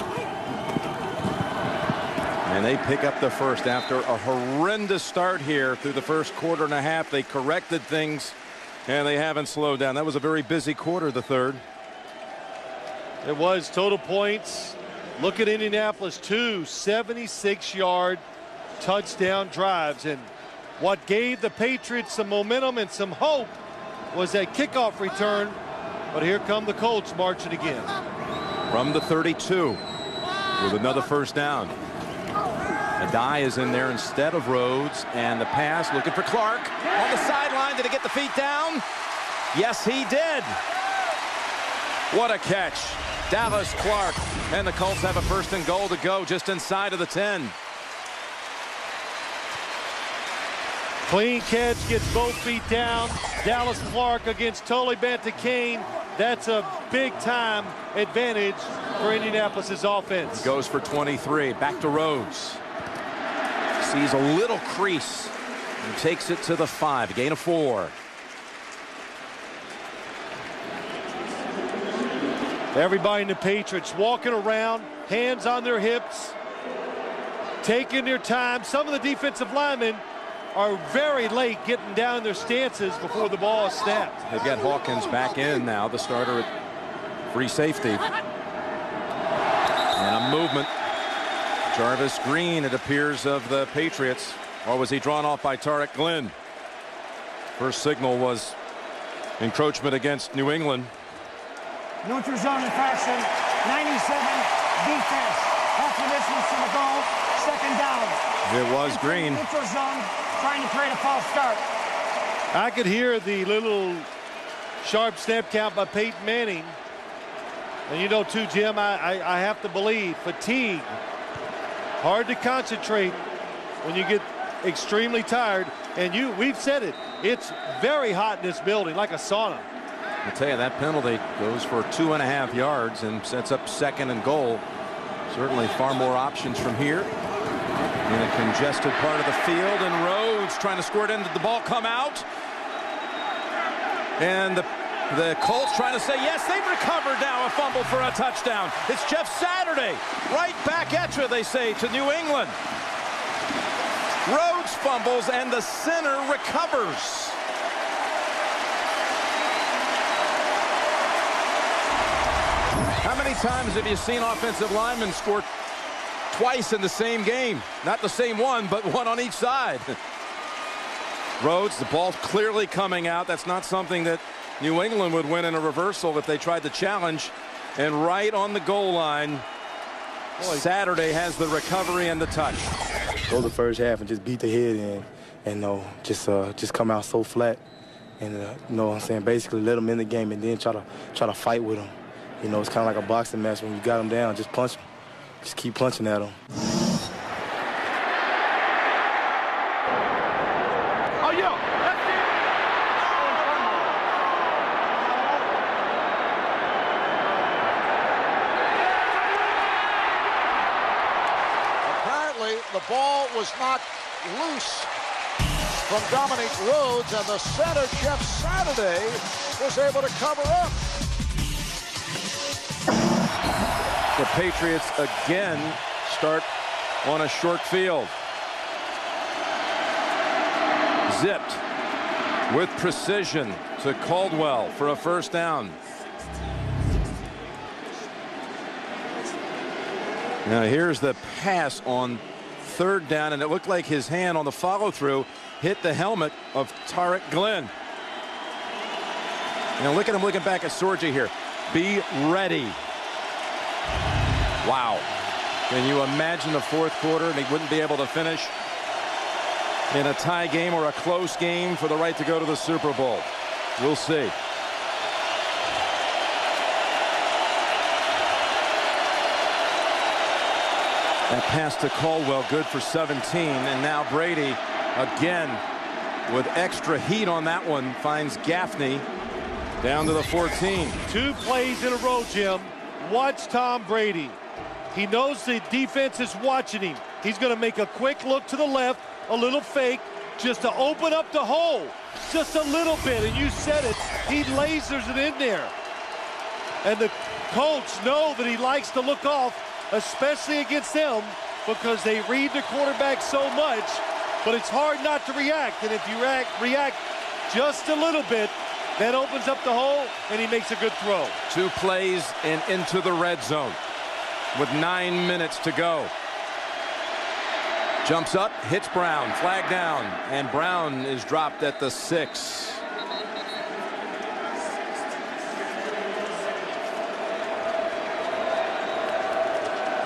And they pick up the first after a horrendous start here through the first quarter and a half. They corrected things, and they haven't slowed down. That was a very busy quarter, the third. It was. Total points. Look at Indianapolis, 2 76-yard touchdown drives. And what gave the Patriots some momentum and some hope was that kickoff return. But here come the Colts marching again. From the 32 with another first down. Adai is in there instead of Rhodes, and the pass looking for Clark on the sideline. Did he get the feet down? Yes, he did. What a catch. Dallas Clark, and the Colts have a 1st and goal to go just inside of the 10. Clean catch, gets both feet down. Dallas Clark against Tolly Banta-Kane. That's a big-time advantage for Indianapolis' offense. Goes for 23. Back to Rhodes. Sees a little crease and takes it to the 5. A gain of 4. Everybody in the Patriots walking around, hands on their hips, taking their time. Some of the defensive linemen are very late getting down in their stances before the ball is snapped. They've got Hawkins back in now, the starter at free safety. And a movement. Jarvis Green, it appears, of the Patriots. Or was he drawn off by Tarek Glenn? First signal was encroachment against New England. Neutral zone infraction, 97 defense. Half the distance to the goal, 2nd down. It was Green. Neutral zone, trying to create a false start. I could hear the little sharp snap count by Peyton Manning. And you know, too, Jim, I have to believe fatigue. Hard to concentrate when you get extremely tired. And we've said it. It's very hot in this building, like a sauna. I'll tell you, that penalty goes for 2.5 yards and sets up 2nd and goal. Certainly far more options from here. In a congested part of the field, and Rhodes trying to squirt in. Did the ball come out? And the Colts trying to say yes. They've recovered now a fumble for a touchdown. It's Jeff Saturday right back at you, they say, to New England. Rhodes fumbles and the center recovers. How many times have you seen offensive linemen score twice in the same game? Not the same one, but one on each side. Rhodes, the ball's clearly coming out. That's not something that New England would win in a reversal if they tried to challenge. And right on the goal line, Saturday has the recovery and the touch. Go the first half and just beat the head in, and just come out so flat, and you know what I'm saying, basically let them in the game and then try to fight with them. You know, it's kind of like a boxing match. When you got them down, just punch them. Just keep punching at them. Oh, yo, that's it. Apparently, the ball was knocked loose from Dominic Rhodes, and the center, Jeff Saturday, was able to cover up. The Patriots again start on a short field. Zipped with precision to Caldwell for a first down. Now here's the pass on 3rd down, and it looked like his hand on the follow-through hit the helmet of Tarek Glenn. Now look at him looking back at Sorgi here. Be ready. Wow. Can you imagine the fourth quarter and he wouldn't be able to finish in a tie game or a close game for the right to go to the Super Bowl? We'll see. That pass to Caldwell, good for 17, and now Brady again with extra heat on that one finds Gaffney down to the 14. 2 plays in a row, Jim. Watch Tom Brady. He knows the defense is watching him. He's going to make a quick look to the left, a little fake, just to open up the hole. Just a little bit, and you said it. He lasers it in there. And the Colts know that he likes to look off, especially against them, because they read the quarterback so much. But it's hard not to react, and if you react just a little bit, that opens up the hole, and he makes a good throw. 2 plays and into the red zone with 9 minutes to go. Jumps up, hits Brown, flag down, and Brown is dropped at the 6.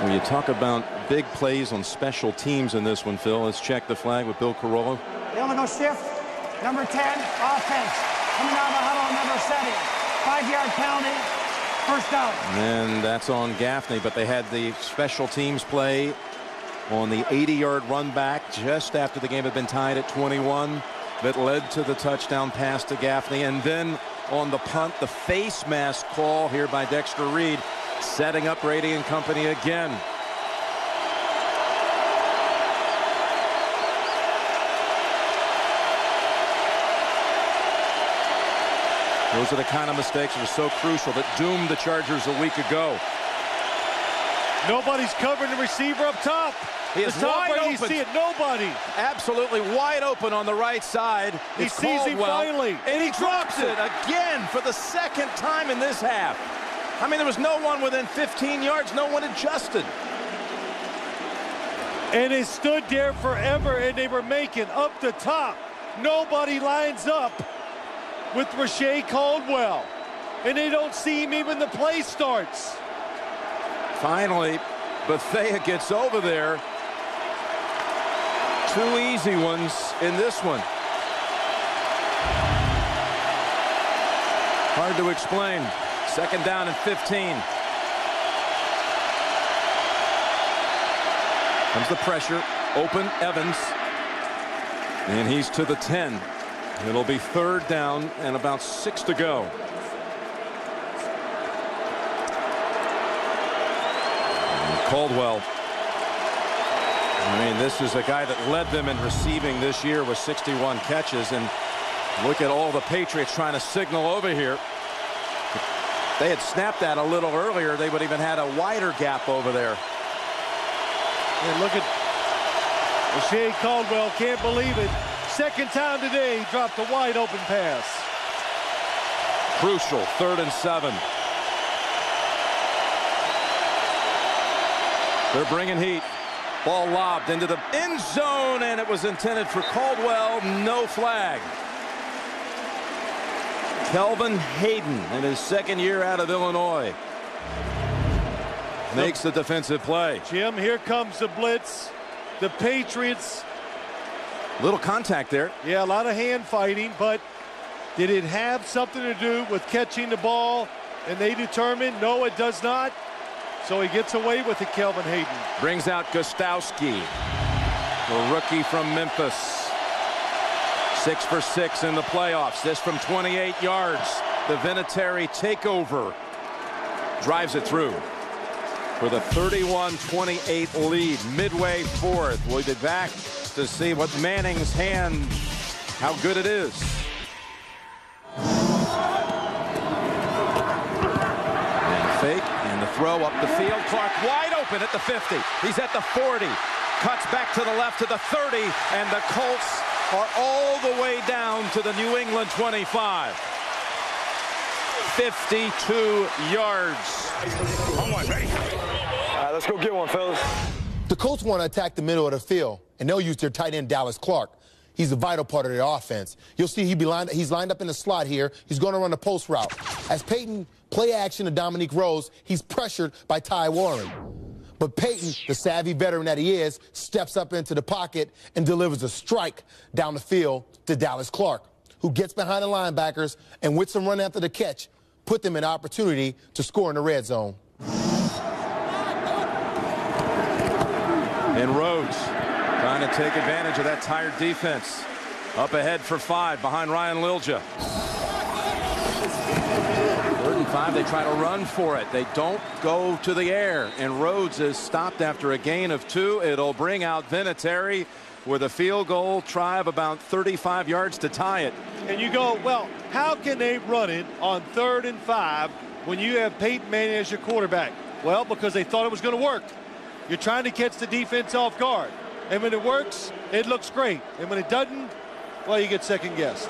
When you talk about big plays on special teams in this one, Phil, let's check the flag with Bill Carollo. They're going to go shift. Number 10, offense. Coming out of the huddle, number 7. 5-yard penalty. First down. And that's on Gaffney, but they had the special teams play on the 80-yard run back just after the game had been tied at 21 that led to the touchdown pass to Gaffney. And then on the punt, the face mask call here by Dexter Reed, setting up Brady and company again. Those are the kind of mistakes that are so crucial that doomed the Chargers a week ago. Nobody's covering the receiver up top. He is wide open. See it, nobody. Absolutely wide open on the right side. He sees him finally. And he drops it again for the second time in this half. I mean, there was no one within 15 yards. No one adjusted. And it stood there forever, and they were making up the top. Nobody lines up with Rashae Caldwell. And they don't see him even the play starts. Finally, Bethea gets over there. 2 easy ones in this one. Hard to explain. 2nd down and 15. Comes the pressure. Open Evans. And he's to the 10. It'll be 3rd down and about 6 to go. And Caldwell. I mean, this is a guy that led them in receiving this year with 61 catches. And look at all the Patriots trying to signal over here. If they had snapped that a little earlier, they would even had a wider gap over there. And look at Rashae Caldwell. Can't believe it. 2nd time today, he dropped a wide open pass. Crucial 3rd and 7. They're bringing heat. Ball lobbed into the end zone, and it was intended for Caldwell. No flag. Kelvin Hayden in his 2nd year out of Illinois makes the defensive play. Jim, here comes the blitz. The Patriots. Little contact there. Yeah, a lot of hand fighting, but did it have something to do with catching the ball? And they determined, no, it does not. So he gets away with it, Kelvin Hayden. Brings out Gostowski, the rookie from Memphis. 6 for 6 in the playoffs. This from 28 yards. The Vinatieri takeover. Drives it through for the 31-28 lead. Midway 4th. We'll be back to see what Manning's hand, how good it is. And fake. And the throw up the field. Clark wide open at the 50. He's at the 40. Cuts back to the left to the 30. And the Colts are all the way down to the New England 25. 52 yards. I'm one, ready. All right, let's go get one, fellas. The Colts want to attack the middle of the field, and they'll use their tight end, Dallas Clark. he's a vital part of their offense. You'll see he's lined up in the slot here. He's going to run the post route. As Peyton play action to Dominique Rose, he's pressured by Ty Warren. But Peyton, the savvy veteran that he is, steps up into the pocket and delivers a strike down the field to Dallas Clark, who gets behind the linebackers and with some run after the catch, put them in opportunity to score in the red zone. And Rhodes trying to take advantage of that tired defense. Up ahead for 5 behind Ryan Lilja. 3rd and 5, they try to run for it. They don't go to the air. And Rhodes is stopped after a gain of 2. It'll bring out Vinatieri with a field goal try of about 35 yards to tie it. And you go, well, how can they run it on 3rd and 5 when you have Peyton Manning as your quarterback? Well, because they thought it was going to work. You're trying to catch the defense off guard. And when it works, it looks great. And when it doesn't, well, you get second guessed.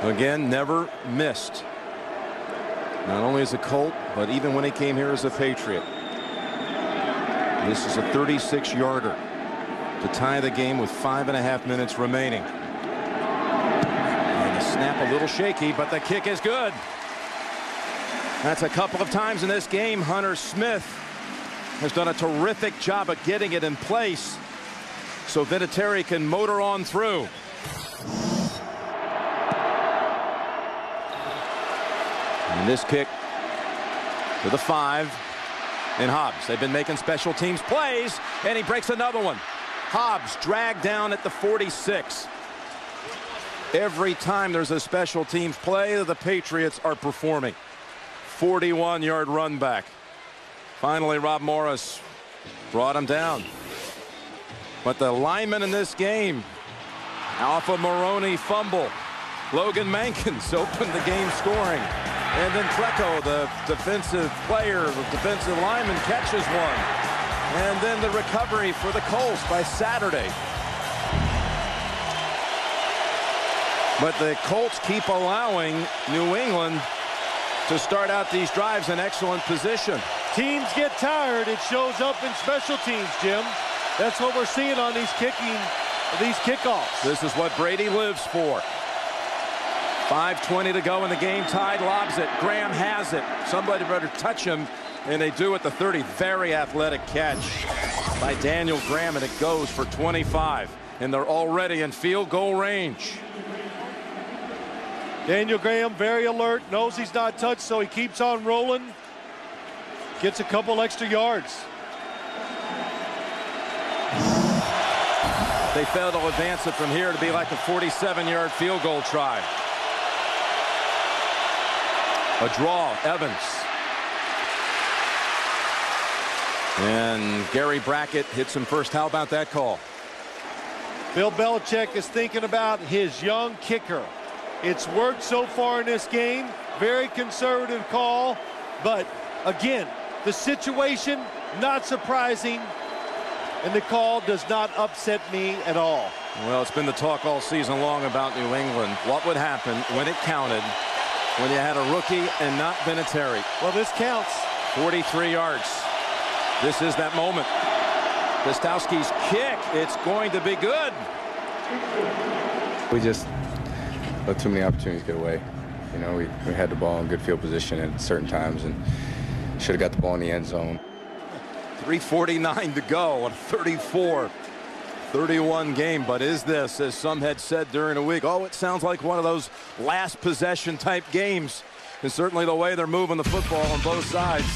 Again, never missed. Not only as a Colt, but even when he came here as a Patriot. This is a 36-yarder to tie the game with 5.5 minutes remaining. And the snap a little shaky, but the kick is good. That's a couple of times in this game. Hunter Smith has done a terrific job of getting it in place so Vinatieri can motor on through. And this kick to the 5 in Hobbs. They've been making special teams plays, and he breaks another one. Hobbs dragged down at the 46. Every time there's a special teams play, the Patriots are performing. 41-yard run back. Finally, Rob Morris brought him down. But the lineman in this game, Alpha Maroney fumble. Logan Mankins opened the game scoring. And then Treco, the defensive player, the defensive lineman, catches one. And then the recovery for the Colts by Saturday. But the Colts keep allowing New England to start out these drives in excellent position. Teams get tired. It shows up in special teams, Jim. That's what we're seeing on these kickoffs. This is what Brady lives for. 5:20 to go in the game. Tied, lobs it. Graham has it. Somebody better touch him, and they do at the 30. Very athletic catch by Daniel Graham, and it goes for 25. And they're already in field goal range. Daniel Graham very alert, knows he's not touched, so he keeps on rolling. Gets a couple extra yards. They fail to advance it from here to be like a 47-yard field goal try. A draw, Evans. And Gary Brackett hits him first. How about that call? Bill Belichick is thinking about his young kicker. It's worked so far in this game. Very conservative call. But again, the situation, not surprising. And the call does not upset me at all. Well, it's been the talk all season long about New England. What would happen when it counted when you had a rookie and not Vinatieri? Well, this counts. 43 yards. This is that moment. Gostowski's kick. It's going to be good. We just let too many opportunities get away. You know, we had the ball in good field position at certain times and should have got the ball in the end zone. 3:49 to go on 34-31 game. But is this, as some had said during the week, oh, it sounds like one of those last possession type games. And certainly the way they're moving the football on both sides,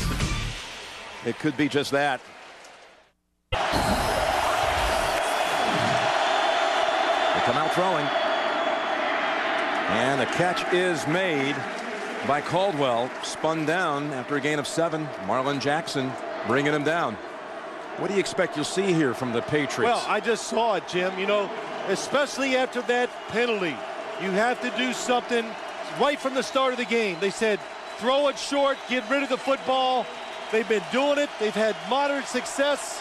it could be just that. They come out throwing. And the catch is made by Caldwell. Spun down after a gain of 7. Marlon Jackson bringing him down. What do you expect you'll see here from the Patriots? Well, I just saw it, Jim. You know, especially after that penalty, you have to do something right from the start of the game. They said, throw it short, get rid of the football. They've been doing it. They've had moderate success.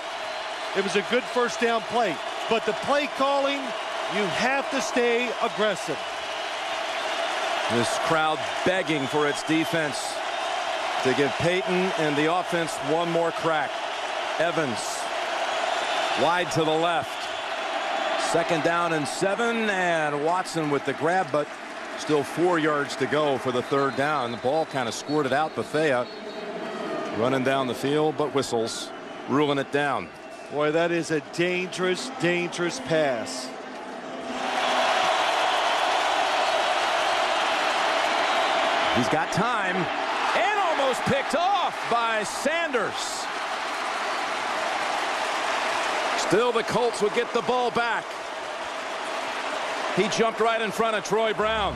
It was a good first down play. But the play calling, you have to stay aggressive. This crowd begging for its defense to give Peyton and the offense one more crack. Evans wide to the left. Second down and 7, and Watson with the grab, but still 4 yards to go for the third down. The ball kind of squirted out. Bethea running down the field, but whistles, ruling it down. Boy, that is a dangerous, dangerous pass. He's got time, and almost picked off by Sanders. Still, the Colts would get the ball back. He jumped right in front of Troy Brown.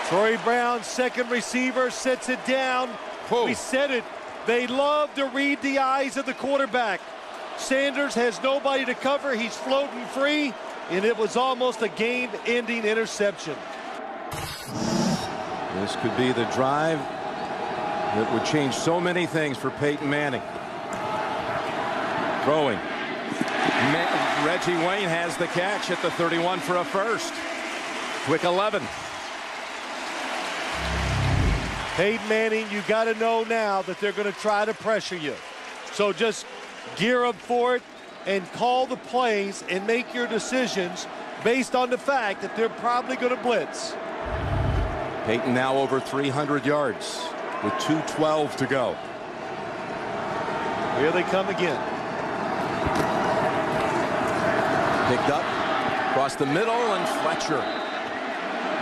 Troy Brown, second receiver, sets it down. We said it. They love to read the eyes of the quarterback. Sanders has nobody to cover. He's floating free, and it was almost a game-ending interception. This could be the drive that would change so many things for Peyton Manning. Throwing. Reggie Wayne has the catch at the 31 for a first. Quick 11. Peyton Manning, you got to know now that they're going to try to pressure you. So just gear up for it and call the plays and make your decisions based on the fact that they're probably going to blitz. Peyton now over 300 yards with 2:12 to go. Here they come again. Picked up across the middle, and Fletcher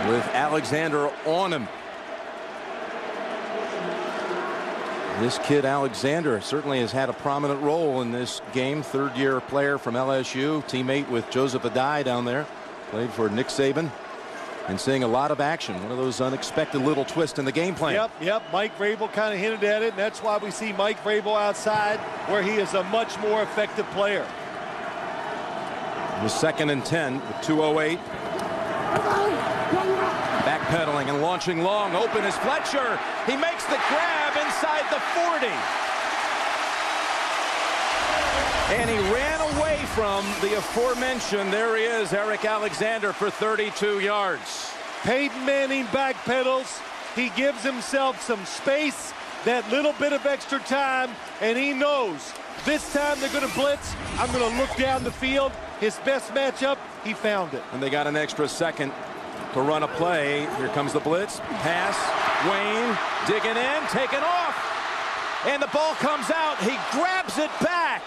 with Alexander on him. This kid Alexander certainly has had a prominent role in this game. Third-year player from LSU, teammate with Joseph Adai down there. Played for Nick Saban. And seeing a lot of action. One of those unexpected little twists in the game plan. Yep. Mike Vrabel kind of hinted at it, and that's why we see Mike Vrabel outside, where he is a much more effective player. The 2nd and 10 with 2:08. Backpedaling and launching long. Open is Fletcher. He makes the grab inside the 40. And he ran away from the aforementioned, there he is, Eric Alexander for 32 yards. Peyton Manning backpedals. He gives himself some space, that little bit of extra time, and he knows this time they're going to blitz. I'm going to look down the field. His best matchup, he found it. And they got an extra second to run a play. Here comes the blitz. Pass. Wayne digging in, taken off. And the ball comes out. He grabs it back.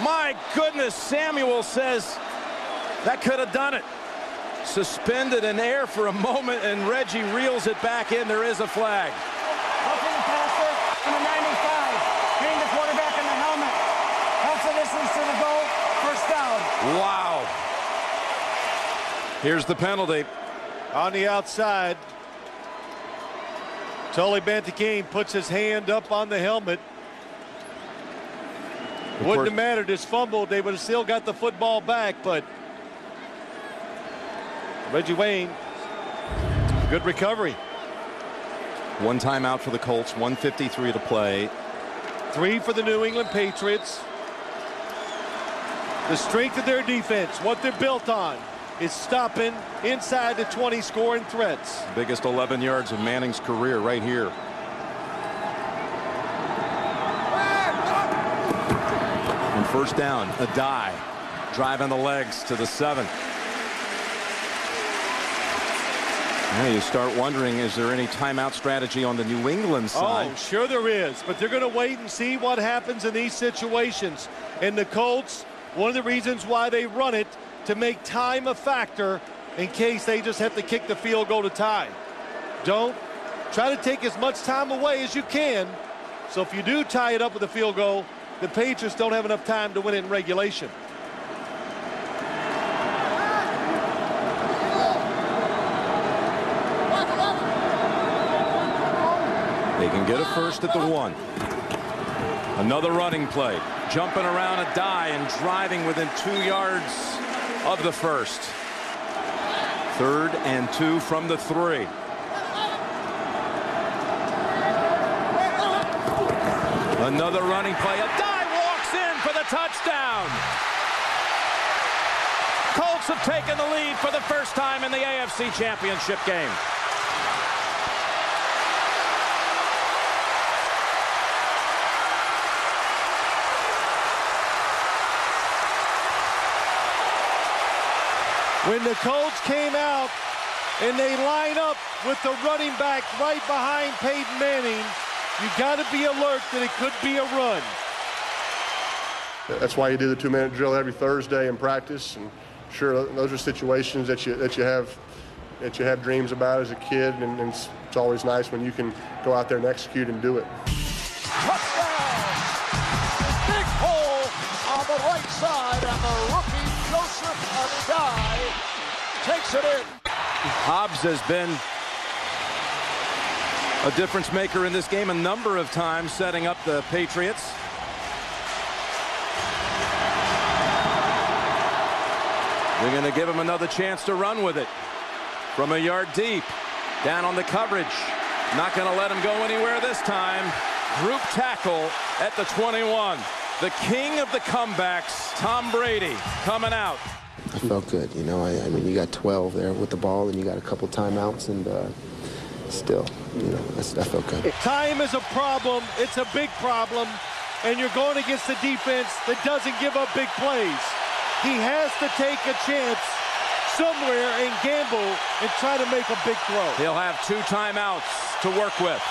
My goodness, Samuel says that could have done it. Suspended in air for a moment, and Reggie reels it back in. There is a flag. Roughing the passer, number 95, hitting the quarterback in the helmet. Helps the distance to the goal, first down. Wow. Here's the penalty. On the outside, Tully Bantakane puts his hand up on the helmet. Wouldn't have mattered. This fumble, they would have still got the football back, but Reggie Wayne, good recovery. One timeout for the Colts, 1:53 to play. 3 for the New England Patriots. The strength of their defense, what they're built on, is stopping inside the 20 scoring threats. Biggest 11 yards of Manning's career right here. And first down, Adai driving the legs to the 7. Now you start wondering, is there any timeout strategy on the New England side? Oh, sure there is, but they're going to wait and see what happens in these situations. And the Colts, one of the reasons why they run it, to make time a factor in case they just have to kick the field goal to tie. Don't try to take as much time away as you can. So if you do tie it up with a field goal, the Patriots don't have enough time to win it in regulation. They can get a first at the 1. Another running play. Jumping around a die and driving within 2 yards of the first. 3rd and 2 from the 3. Another running play. A die walks in for the touchdown. Colts have taken the lead for the first time in the AFC Championship game. When the Colts came out and they line up with the running back right behind Peyton Manning, you got to be alert that it could be a run. That's why you do the 2-minute drill every Thursday in practice. And sure, those are situations that you have dreams about as a kid, and it's always nice when you can go out there and execute and do it. Touchdown! Big hole on the right side, and the rookie Joseph Adai takes it in. Hobbs has been a difference maker in this game a number of times, setting up the Patriots. They're going to give him another chance to run with it from a yard deep. Down on the coverage. Not going to let him go anywhere this time. Group tackle at the 21. The king of the comebacks, Tom Brady, coming out. I felt good, you know. I mean, you got 12 there with the ball, and you got a couple timeouts, and still, you know, I felt good. Time is a problem. It's a big problem, and you're going against a defense that doesn't give up big plays. He has to take a chance somewhere and gamble and try to make a big throw. He'll have 2 timeouts to work with.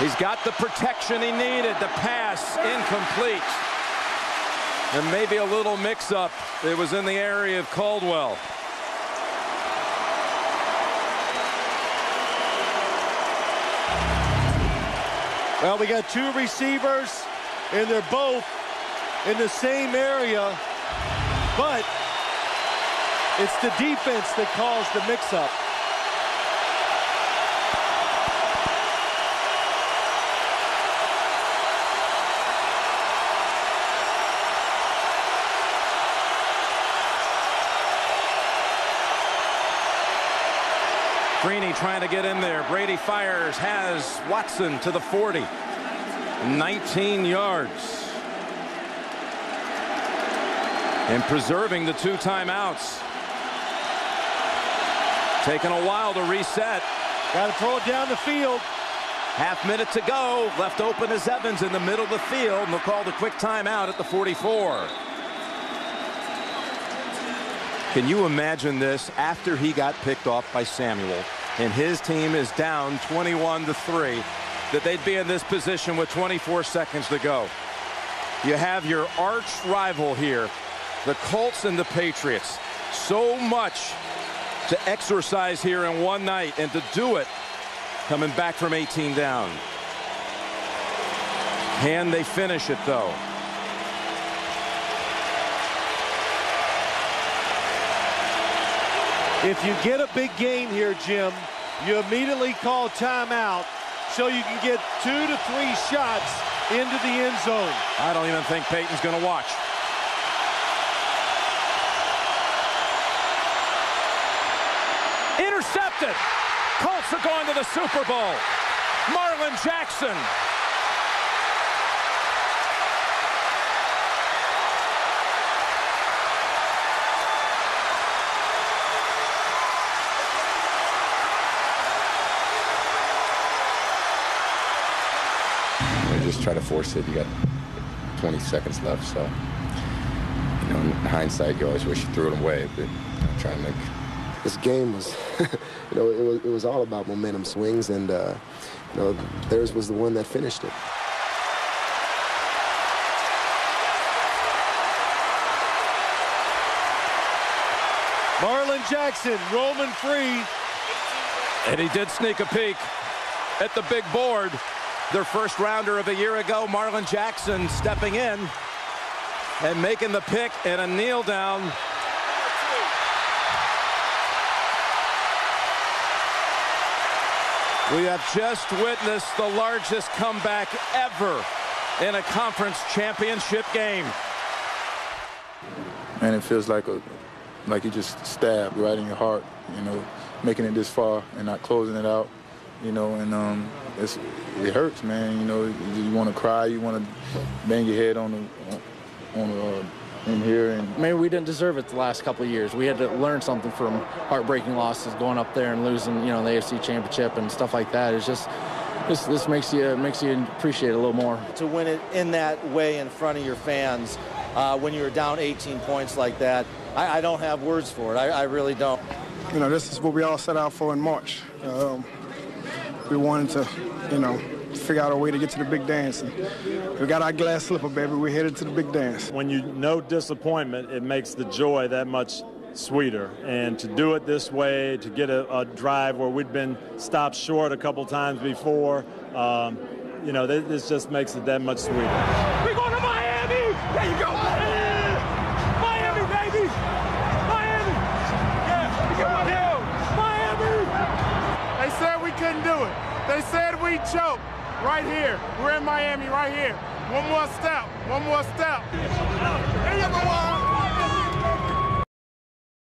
He's got the protection he needed. The pass incomplete. And maybe a little mix-up. It was in the area of Caldwell. Well, we got 2 receivers, and they're both in the same area, but it's the defense that caused the mix-up. Greeny trying to get in there. Brady fires, has Watson to the 40. 19 yards. And preserving the 2 timeouts. Taking a while to reset. Got to throw it down the field. Half minute to go. Left open is Evans in the middle of the field. And they'll call the quick timeout at the 44. Can you imagine this after he got picked off by Samuel and his team is down 21-3, that they'd be in this position with 24 seconds to go? You have your arch rival here, the Colts and the Patriots. So much to exercise here in one night, and to do it coming back from 18 down. Can they finish it, though? If you get a big gain here, Jim, you immediately call timeout so you can get 2 to 3 shots into the end zone. I don't even think Peyton's going to watch. Intercepted. Colts are going to the Super Bowl. Marlon Jackson. Just try to force it. You got 20 seconds left, so you know, in hindsight, you always wish you threw it away, but trying to make. This game was, you know, it was all about momentum swings, and you know, theirs was the one that finished it. Marlon Jackson roaming free, and he did sneak a peek at the big board. Their first rounder of a year ago, Marlon Jackson stepping in and making the pick and a kneel down. We have just witnessed the largest comeback ever in a conference championship game. And it feels like you just stabbed right in your heart, you know, making it this far and not closing it out, you know, and it hurts, man. You know, you want to cry, you want to bang your head on in here. And maybe we didn't deserve it the last couple of years. We had to learn something from heartbreaking losses, going up there and losing, you know, the AFC Championship and stuff like that. It's just, this makes you appreciate it a little more. To win it in that way in front of your fans when you were down 18 points like that, I don't have words for it. I really don't. You know, this is what we all set out for in March. We wanted to, you know, figure out a way to get to the big dance. And we got our glass slipper, baby. We're headed to the big dance. When you know disappointment, it makes the joy that much sweeter. And to do it this way, to get a drive where we'd been stopped short a couple times before, you know, this just makes it that much sweeter. We're going to Miami! There you go! Miami, baby! Miami! Yeah, Miami! They said we couldn't do it. They said we choked. Right here. We're in Miami right here. One more step. One more step.